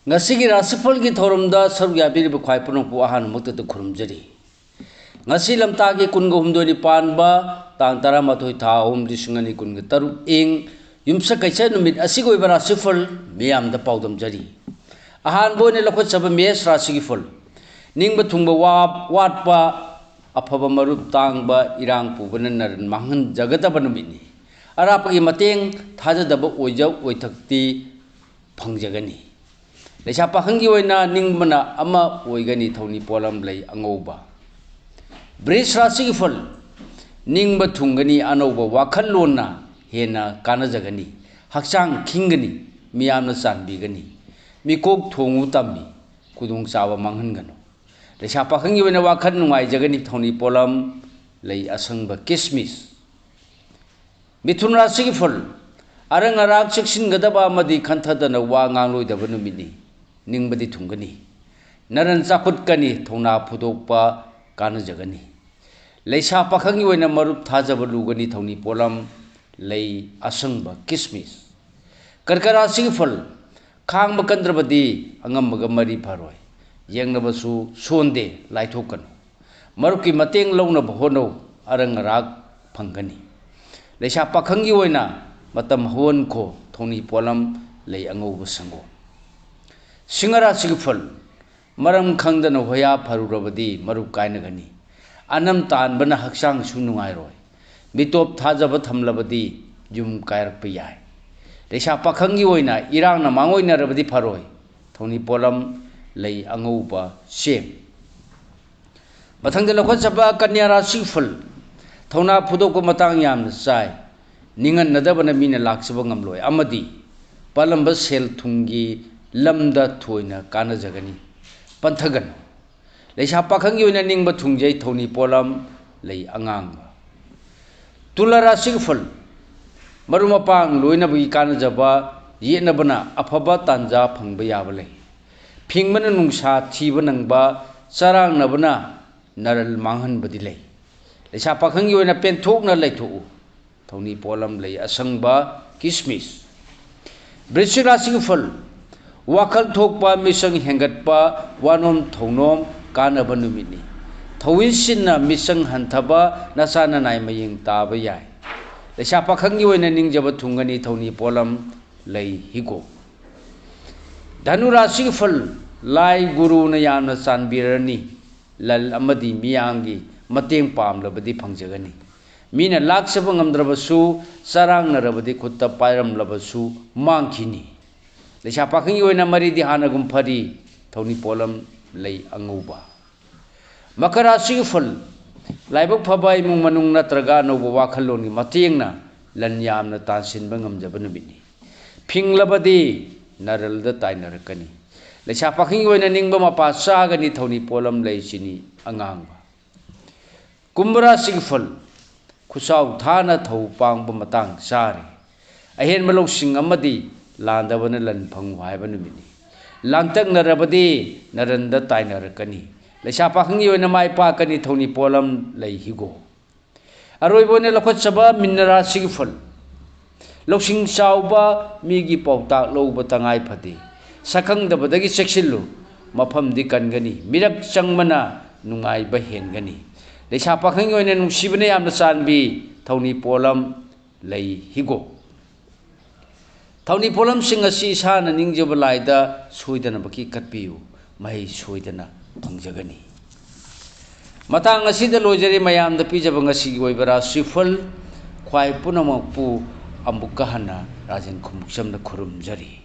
ngasi rasifal ki thorumda sarug yabiri ba khwai punong pu ahan mukta tu khurumjari ngasi lamta ki kunga humdoi ni panba tang tara mathoi tha hum disingani kunga taruk ing yumsa kaisa numit asigoi ba rasifal miyam da paudam jari ahan bo ne lakhot saba mes rasigi ful ningba thungba watpa afaba marup tangba irang pubana naran mahan jagata banumini arapagi mateng thajadaba oijau oithakti phangjagani lecha pakhangi oina ningmana ama oigani thoni polam lei angouba bris rasigi ful ningba thungani anouba wakhallona hena kanajagani hakchang khingani miyamna sanbigani mikok thongu tammi kudung chawa manghangano lecha pakhangi oina wakhan nungai jagani thoni polam lei asangba kismis mithun rasigi ful arang arak seksin gadaba amadi khanthadana wa ngangloi numini ningbadi thungani naran chaput kani thona phudokpa kana jagani leisa pakhangi oina marup thajaba lugani thoni polam lei asangba kismis karkara singful khangba kandrabadi angambaga mari pharoi yengnabasu sonde laithokkan maruki mateng launa bhono arang arak phangani leisa pakhangi oina matam hon ko thoni polam lei angouba sango singara sigful maram khangdana hoya pharurabadi marup kainagani anam tanbana haksang sunungai roi mitop thajaba thamlabadi jum kairak piyai leisa pakhangi oina irangna mangoina rabadi pharoi thoni polam lei angouba sem mathangda lakhot saba kanyara sigful thona phudok matang yamna sai ningan nadabana mina laksaba ngamloi amadi palamba sel thungi lamda thoina kana jagani panthagan leisa pakhangi oina ningba thungjai thoni polam lei angangba tulara sigful marumapang loina bagi kana jaba yenabana afaba tanja phangba yaba lei phingmana nungsa thiba nangba charang nabana naral manghan badi lei leisa pakhangi oina penthokna leithu thoni polam lei asangba kismis brishira sigful wakal thokpa misang hengatpa wanom thonom kanaba numini thowinsinna misang hanthaba nasana nai mayeng taba yai leisa pakhangi oina ningjaba thungani thoni polam lei higo dhanura sigful lai guru na yamna sanbirani lal amadi miyangi mateng pamlabadi phangjagani mina laksaba ngamdrabasu sarang narabadi khutta pairam labasu mangkhini leisa pakhangi oina maridi hanagum phari thoni polam lei angouba makara sigful laibok phabai mung manung natraga nobo wakhaloni matengna lan yamna tansinba ngamjaba numini phinglabadi naralda tainarakani leisa pakhangi oina ningba mapa sagani thoni polam lei chini angangba kumbara sigful khusau thana thau pangba matang sari ahen malosing amadi landabana lan phangwa haiba numini langtak narabadi naranda tainarakani leisa pakhangi oina mai pakani thoni polam lei higo aroibone lakhot saba minara sigful loksing sauba migi pautak louba tangai phati sakhang dabadagi seksillu mafamdi kangani mirak changmana nungai ba hengani leisa pakhangi oina nungsibane yamna sanbi thoni polam lei higo thoni polam sing asi sana ningjaba laida soidana baki katpiu mai soidana phangjagani matang asida lojari mayamda pijaba ngasi oibara sifal khwai punamakpu ambuka hana rajen khumuksamna khurumjari